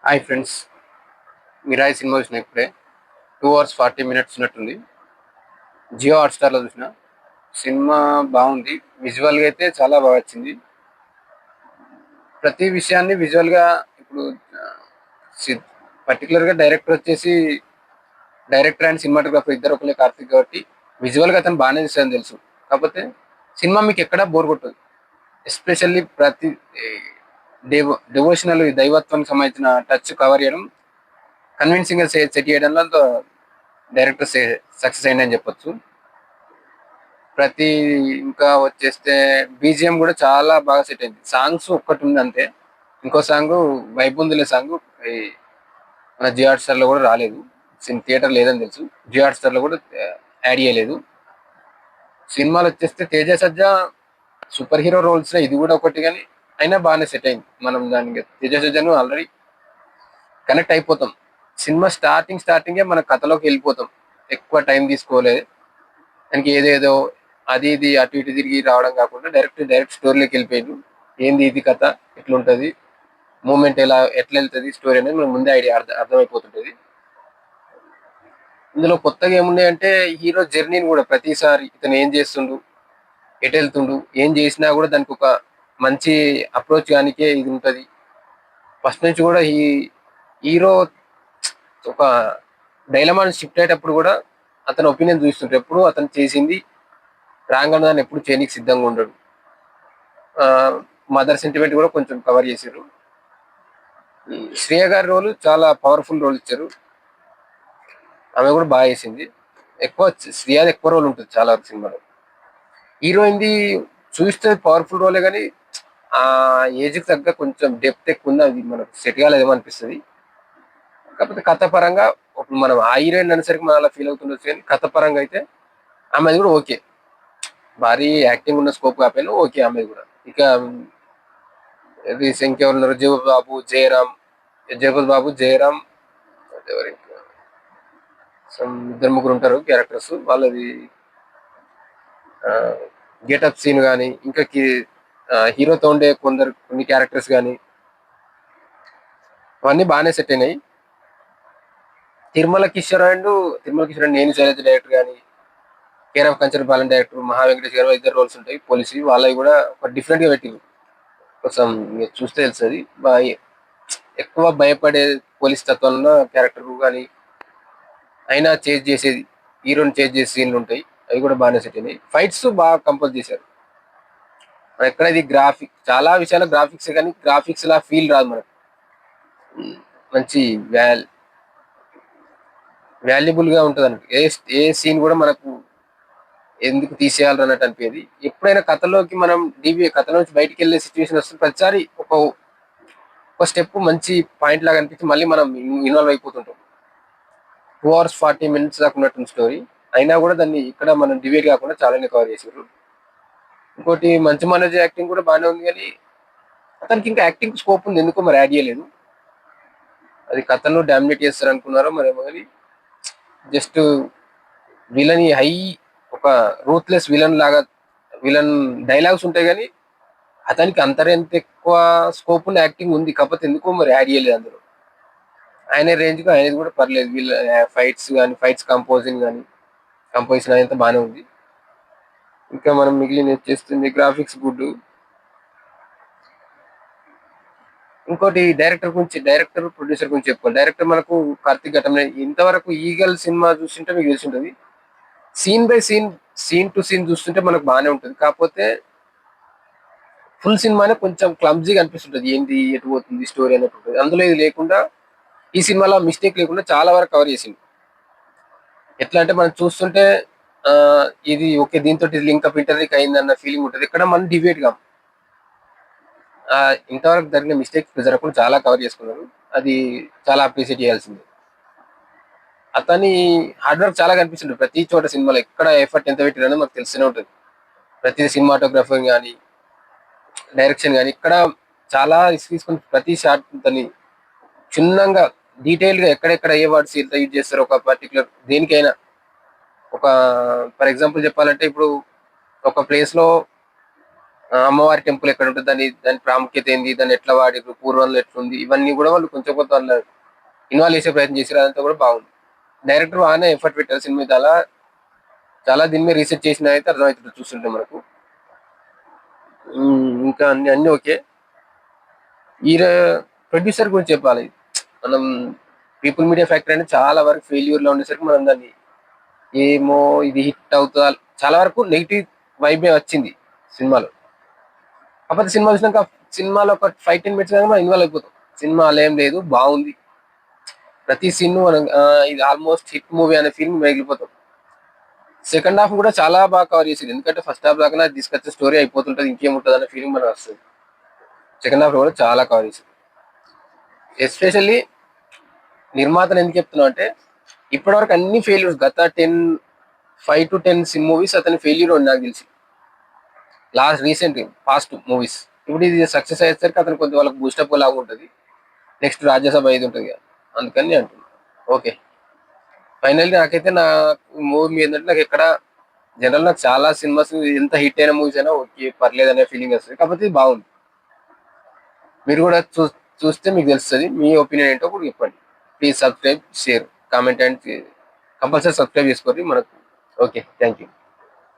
Hi friends, Mirai cinema చూసిన ఇప్పుడే 2 hours 40 minutes ఉన్నట్టుంది. జియో హాట్‌స్టార్‌లో చూసిన. సినిమా బాగుంది. విజువల్‌గా అయితే చాలా బాగా వచ్చింది. ప్రతి విషయాన్ని విజువల్‌గా ఇప్పుడు ఆహ్, సి పర్టిక్యులర్‌గా డైరెక్టర్ అండ్ సినిమాటోగ్రాఫర్ ఇద్దరు ఒకళ్ళే కార్తీక్ కాబట్టి విజువల్‌గా అతను బాగానే తీస్తాడని తెలుసు. కాకపోతే సినిమా మీకు ఎక్కడా బోర్ కొట్టదు. ఎస్పెషల్లీ ప్రతి డివోషనల్ దైవత్వానికి సంబంధించిన టచ్ కవర్ చేయడం కన్విన్సింగ్‌గా సెట్ చేయడంలో డైరెక్టర్ సక్సెస్ అయిందని చెప్పొచ్చు. ప్రతి ఇంకా వచ్చేస్తే బీజీఎం కూడా చాలా బాగా సెట్ అయింది. సాంగ్స్ ఒక్కటి ఉంది అంతే. ఇంకో సాంగ్ వైబుందులే సాంగ్ ఈ మన జియో హాట్‌స్టార్ లో కూడా రాలేదు. థియేటర్ లేదని తెలుసు. జియో హాట్‌స్టార్ లో కూడా యాడ్ చేయలేదు. సినిమాలు వచ్చేస్తే తేజ సజ్జా సూపర్ హీరో రోల్స్ లో ఇది కూడా ఒకటి కానీ అయినా బాగానే సెట్ అయింది. మనం దానికి తేజ సజ్జాను ఆల్రెడీ కనెక్ట్ అయిపోతాం. సినిమా స్టార్టింగే మన కథలోకి వెళ్ళిపోతాం. ఎక్కువ టైం తీసుకోలేదు. దానికి ఏదేదో అది ఇది అటు ఇటు తిరిగి రావడం కాకుండా డైరెక్ట్ స్టోరీలోకి వెళ్ళిపోయిండు. ఏంది ఇది కథ, ఎట్లుంటది, మూమెంట్ ఎట్లా వెళ్తుంది స్టోరీ అనేది మనకు ముందే ఐడియా అర్థమైపోతుంటది. ఇందులో కొత్తగా ఏమున్నాయంటే హీరో జర్నీని కూడా ప్రతిసారి ఇతను ఏం చేస్తుండు, ఎటు వెళ్తుండు, ఏం చేసినా కూడా దానికి ఒక మంచి అప్రోచ్ గానికే ఇది ఉంటది. ఫస్ట్ నుంచి కూడా ఈ హీరో ఒక డైలమా షిఫ్ట్ అయ్యేటప్పుడు కూడా అతని ఒపీనియన్ చూస్తుంటారు. ఎప్పుడు అతను చేసింది రాంగ్ అన్నదాన్ని ఎప్పుడు చేయనీకి సిద్ధంగా ఉండడు. మదర్ సెంటిమెంట్ కూడా కొంచెం కవర్ చేశారు. శ్రేయ గారి రోల్ చాలా పవర్ఫుల్ రోల్ ఇచ్చారు. ఆమె కూడా బాగా చేసింది. ఎక్కువ శ్రేయాది ఎక్కువ రోల్ ఉంటుంది చాలా వరకు సినిమాలో. హీరోయిన్ది చూస్తే పవర్ఫుల్ రోలే కానీ ఆ ఏజ్ కి తగ్గ కొంచెం డెప్త్ ఎక్కువ ఉంది. అది మనకు సెట్ కాలేదేమో అనిపిస్తుంది. కాకపోతే కథ పరంగా మనం ఆ హీరోయిన్ అనేసరికి మనం అలా ఫీల్ అవుతుండొచ్చు కానీ కథ పరంగా అయితే ఆమెది కూడా ఓకే. భారీ యాక్టింగ్ ఉన్న స్కోప్ కాకపోయినా ఓకే ఆమెది కూడా. ఇక ఇది ఇంకెవరు ఉన్నారు, జగపతి బాబు జయరాం, ఎవరు ఇంకా ఇద్దరు ముగ్గురు ఉంటారు క్యారెక్టర్స్. వాళ్ళది గెటప్ సీన్ కానీ ఇంకా హీరోతో ఉండే కొన్ని క్యారెక్టర్స్ కానీ అవన్నీ బాగానే సెట్ అయినాయి. తిరుమల కిషోర్ అండ్ నేను శైలజ డైరెక్టర్ కానీ కేర్ ఆఫ్ కంచర్ బాలన్ డైరెక్టర్ మహా వెంకటేష్ గారు ఇద్దరు రోల్స్ ఉంటాయి. పోలీసు వాళ్ళవి కూడా ఒక డిఫరెంట్ గా పెట్టింది. కోసం మీరు చూస్తే తెలుస్తుంది. ఎక్కువ భయపడే పోలీస్ తత్వంలో క్యారెక్టర్ కానీ అయినా చేజ్ చేసేది, హీరోని చేజ్ చేసే సీన్లు ఉంటాయి. అవి కూడా బాగానే సెట్ అయినాయి. ఫైట్స్ బాగా కంపోజ్ చేశారు. ఎక్కడ ఇది చాలా విషయాల గ్రాఫిక్స్ కానీ గ్రాఫిక్స్ లా ఫీల్ రాదు మనకు. మంచి వాల్యుబుల్ గా ఉంటది అన్నట్టు. ఏ సీన్ కూడా మనకు ఎందుకు తీసేయాలి అన్నట్టు అనిపించేది. ఎప్పుడైనా కథ నుంచి బయటికి వెళ్ళే సిచ్యువేషన్ వస్తుంది ప్రతిసారి ఒక స్టెప్ మంచి పాయింట్ లాగా అనిపించి మళ్ళీ మనం ఇన్వాల్వ్ అయిపోతుంటాం. 2 hours 40 minutes దాకా ఉన్నట్టుంది స్టోరీ. అయినా కూడా దాన్ని ఇక్కడ మనం డివేట్ కాకుండా చాలానే కవర్ చేశారు. ఇంకోటి మంచు మనోజ్ యాక్టింగ్ కూడా బాగానే ఉంది కానీ అతనికి ఇంకా యాక్టింగ్ స్కోప్ ఉంది, ఎందుకో మరి యాడ్ చేయలేదు. అది కథను డామినేట్ చేస్తారు అనుకున్నారో మరేమో కానీ జస్ట్ విలన్ ఒక రూత్లెస్ విలన్ డైలాగ్స్ ఉంటాయి కానీ అతనికి అంతరెంత ఎక్కువ స్కోప్ ఉన్న యాక్టింగ్ ఉంది. కాకపోతే ఎందుకో మరి యాడ్ చేయలేదు అందులో. ఆయన రేంజ్ కు ఆయనది కూడా పర్లేదు. ఫైట్స్ కంపోజిషన్ అదంతా బాగానే ఉంది. ఇంకా మనం మిగిలిన చేస్తుంది గ్రాఫిక్స్ గుడ్. ఇంకోటి డైరెక్టర్ ప్రొడ్యూసర్ గురించి చెప్పుకోవాలి. డైరెక్టర్ మనకు కార్తీక్ ఘటన. ఇంతవరకు ఈగల్ సినిమా చూస్తుంటే మీకు తెలిసి ఉంటుంది. Scene by scene to scene చూస్తుంటే మనకు బాగానే ఉంటుంది. కాకపోతే ఫుల్ సినిమానే కొంచెం క్లమ్జీగా అనిపిస్తుంటది. ఏంటి ఎటు పోతుంది స్టోరీ అన్నట్టు. అందులో ఇది లేకుండా ఈ సినిమాలో మిస్టేక్ లేకుండా చాలా వరకు కవర్ చేసింది. ఎట్లా అంటే మనం చూస్తుంటే ఆ ఇది ఓకే దీంతో లింక్ అప్ ఇంటర్వ్యూకి అయింది అన్న ఫీలింగ్ ఉంటుంది. ఇక్కడ మనం డిబేట్ గా ఇంతవరకు జరిగిన మిస్టేక్స్ జరగకుండా చాలా కవర్ చేసుకున్నారు. అది చాలా అప్రిషియేట్ చేయాల్సింది. అతని హార్డ్ వర్క్ చాలా కనిపిస్తుంది ప్రతి చోట. సినిమాలో ఎక్కడ ఎఫర్ట్ ఎంత పెట్టిరని మనకు తెలిస్తూనే ఉంటుంది. ప్రతి సినిమాటోగ్రఫర్ కానీ డైరెక్షన్ కానీ ఇక్కడ చాలా రిస్క్ తీసుకుని ప్రతి షాట్ తని క్షుణ్ణంగా డీటెయిల్ గా ఎక్కడెక్కడ ఏ వర్డ్స్ ఎంత యూజ్ చేస్తారు ఒక పర్టికులర్ దేనికైనా. ఒక ఫర్ ఎగ్జాంపుల్ చెప్పాలంటే ఇప్పుడు ఒక ప్లేస్ లో అమ్మవారి టెంపుల్ ఎక్కడ ఉంటుంది, దాని ప్రాముఖ్యత ఏంది, దాన్ని ఎట్లా వాడిరు, పూర్వంలో ఎట్లుంది, ఇవన్నీ కూడా వాళ్ళు కొంచెం కొంత ఇన్వాల్వ్ చేసే ప్రయత్నం చేశారు. అదంతా కూడా బాగుంది. డైరెక్టర్ బాగానే ఎఫర్ట్ పెట్టారు సినిమా మీద. అలా చాలా దీని మీద రీసెర్చ్ చేసిన అయితే అర్థమవుతుంది చూస్తుంటే మనకు. ఇంకా అన్ని అన్ని ఓకే. హీరో ప్రొడ్యూసర్ గురించి చెప్పాలి. మనం పీపుల్ మీడియా ఫ్యాక్టరీ అంటే చాలా వరకు ఫెయిల్యూర్ లో ఉండేసరికి మనం దాన్ని ఏమో ఇది హిట్ అవుతుందా, చాలా వరకు నెగిటివ్ వైబే వచ్చింది సినిమాలో. కాకపోతే సినిమా చూసినాక సినిమాలో ఒక 5-10 మినిట్స్ మనం ఇన్వాల్వ్ అయిపోతాం. సినిమా అలా ఏం లేదు, బాగుంది. ప్రతి సీన్ మనం ఇది ఆల్మోస్ట్ హిట్ మూవీ అనే ఫీల్ మిగిలిపోతాం. సెకండ్ హాఫ్ కూడా చాలా బాగా కవర్ చేసింది. ఎందుకంటే ఫస్ట్ హాఫ్ దాకా తీసుకొచ్చే స్టోరీ అయిపోతుంటది, ఇంకేముంటది అనే ఫీలింగ్ మనకు వస్తుంది. సెకండ్ హాఫ్ కూడా చాలా కవర్ చేసింది. ఎస్పెషల్లీ నిర్మాతను ఎందుకు చెప్తున్నా అంటే, ఇప్పటివరకు అన్ని ఫెయిల్యూర్స్, గత 5 to 10 మూవీస్ అతని ఫెయిల్యూర్ ఉంది నాకు తెలిసి. Last recent past movies. ఇప్పుడు ఇది సక్సెస్ అయ్యేసరికి అతను కొంచెం వాళ్ళకి బూస్టప్ లాగా ఉంటుంది. నెక్స్ట్ రాజ్యసభ ఇది ఉంటుంది కదా, అందుకని నేను అంటున్నాను. ఓకే. ఫైనల్లీ నాకైతే నా మూవీ ఏంటంటే, నాకు ఎక్కడ జనరల్ నాకు చాలా సినిమాస్ ఎంత హిట్ అయిన మూవీస్ అయినా ఓకే పర్లేదు అనే ఫీలింగ్ వస్తుంది. కాకపోతే ఇది బాగుంది. మీరు కూడా చూస్తే మీకు తెలుస్తుంది. మీ ఒపీనియన్ ఏంటో కూడా చెప్పండి. Please subscribe, share, comment and compulsory subscribe చేసుకోండి మనకు. Okay, thank you.